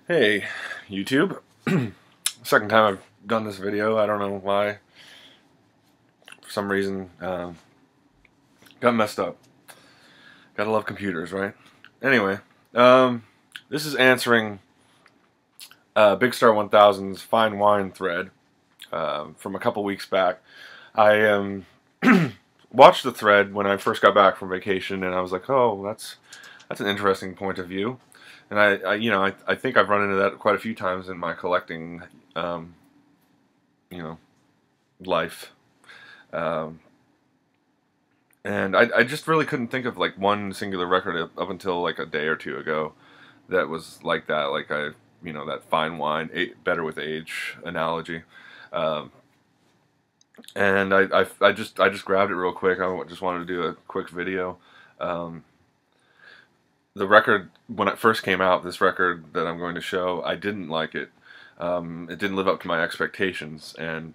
Hey, YouTube. Second time I've done this video. I don't know why. For some reason, got messed up. Gotta love computers, right? Anyway, this is answering bigstar1000's Fine Wine thread from a couple weeks back. I watched the thread when I first got back from vacation, and I was like, oh, that's an interesting point of view. And I think I've run into that quite a few times in my collecting, life. Um, and I just really couldn't think of like one singular record up until like a day or two ago that was like that. Like that fine wine, better with age analogy. Um, and I just grabbed it real quick. I just wanted to do a quick video. The record, when it first came out, this record that I'm going to show, I didn't like it. It didn't live up to my expectations, and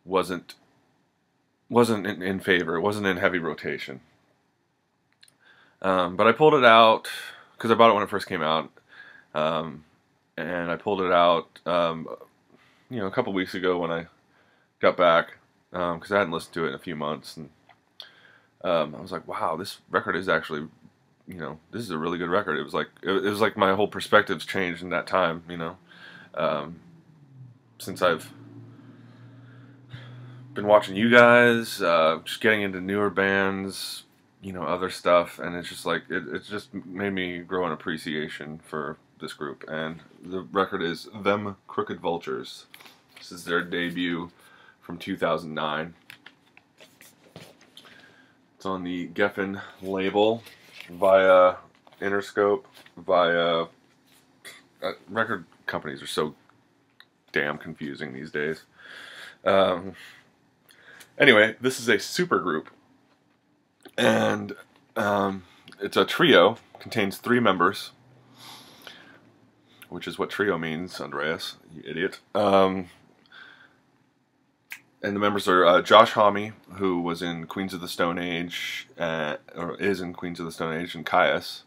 wasn't in favor. It wasn't in heavy rotation. But I pulled it out because I bought it when it first came out, and I pulled it out, a couple weeks ago when I got back, because I hadn't listened to it in a few months, and I was like, wow, this record is actually, this is a really good record. It was like my whole perspective's changed in that time, since I've been watching you guys, just getting into newer bands, other stuff, and it's just like, it just made me grow an appreciation for this group. And the record is Them Crooked Vultures. This is their debut from 2009. It's on the Geffen label via Interscope, via record companies are so damn confusing these days. Anyway, this is a supergroup, and it's a trio, contains 3 members, which is what trio means, Andreas, you idiot. And the members are Josh Homme, who was in Queens of the Stone Age, or is in Queens of the Stone Age, and Caius.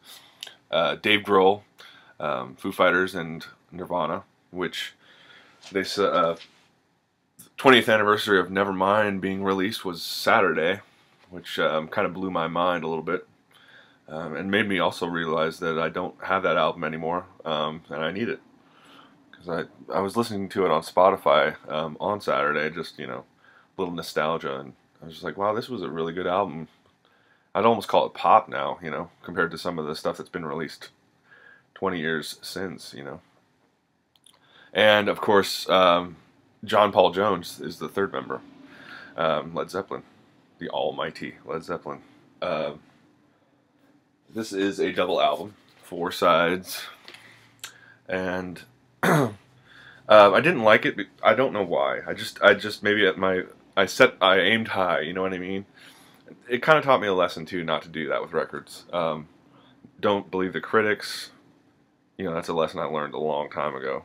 Dave Grohl, Foo Fighters, and Nirvana, which they 20th anniversary of Nevermind being released was Saturday, which kind of blew my mind a little bit, and made me also realize that I don't have that album anymore, and I need it. I was listening to it on Spotify on Saturday, just, a little nostalgia, and I was just like, wow, this was a really good album. I'd almost call it pop now, compared to some of the stuff that's been released 20 years since, And, of course, John Paul Jones is the 3rd member, Led Zeppelin, the almighty Led Zeppelin. This is a double album, 4 sides, and I didn't like it. I don't know why. I just maybe I aimed high. You know what I mean? It kind of taught me a lesson too, not to do that with records. Don't believe the critics. That's a lesson I learned a long time ago.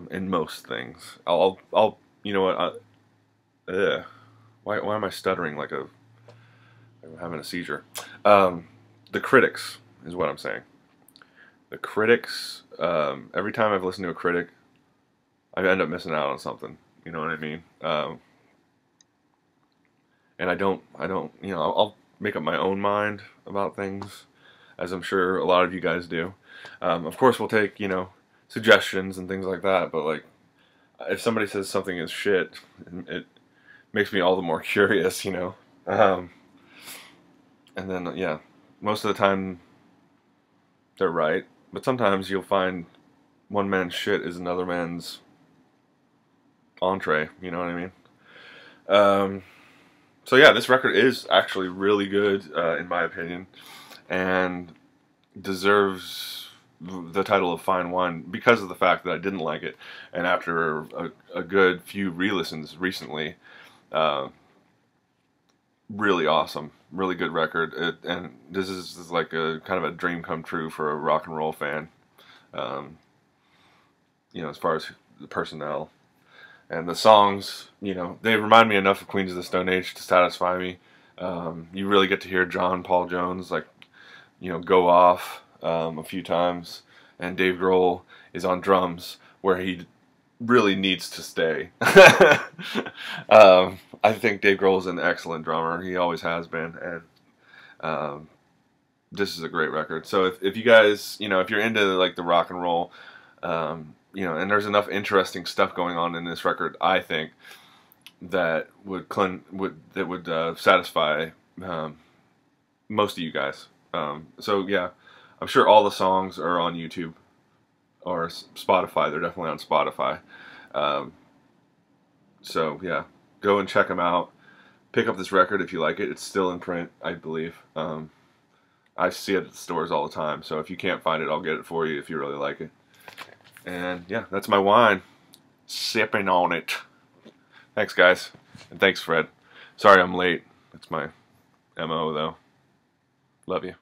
In most things, I'll you know what? Why am I stuttering like I'm having a seizure? The critics is what I'm saying. The critics. Every time I've listened to a critic, I end up missing out on something. You know what I mean? And I don't, I'll make up my own mind about things, as I'm sure a lot of you guys do. Of course, we'll take, suggestions and things like that, but like, if somebody says something is shit, it makes me all the more curious, and then, yeah, most of the time, they're right, but sometimes you'll find one man's shit is another man's entree, you know what I mean? So yeah, this record is actually really good, in my opinion, and deserves the title of Fine Wine because of the fact that I didn't like it, and after a good few re-listens recently, really awesome, really good record, and this is like a kind of a dream come true for a rock and roll fan, as far as the personnel. And the songs, they remind me enough of Queens of the Stone Age to satisfy me. You really get to hear John Paul Jones, like, go off a few times. and Dave Grohl is on drums, where he really needs to stay. I think Dave Grohl is an excellent drummer. He always has been, and this is a great record. So if you guys, if you're into like the rock and roll, and there's enough interesting stuff going on in this record, I think that would satisfy most of you guys. So yeah, I'm sure all the songs are on YouTube or Spotify. They're definitely on Spotify. So yeah, go and check them out. Pick up this record if you like it. It's still in print, I believe. I see it at the stores all the time. So if you can't find it, I'll get it for you if you really like it. And yeah, that's my wine. Sipping on it. Thanks, guys. And thanks, Fred. Sorry I'm late. That's my MO, though. Love you.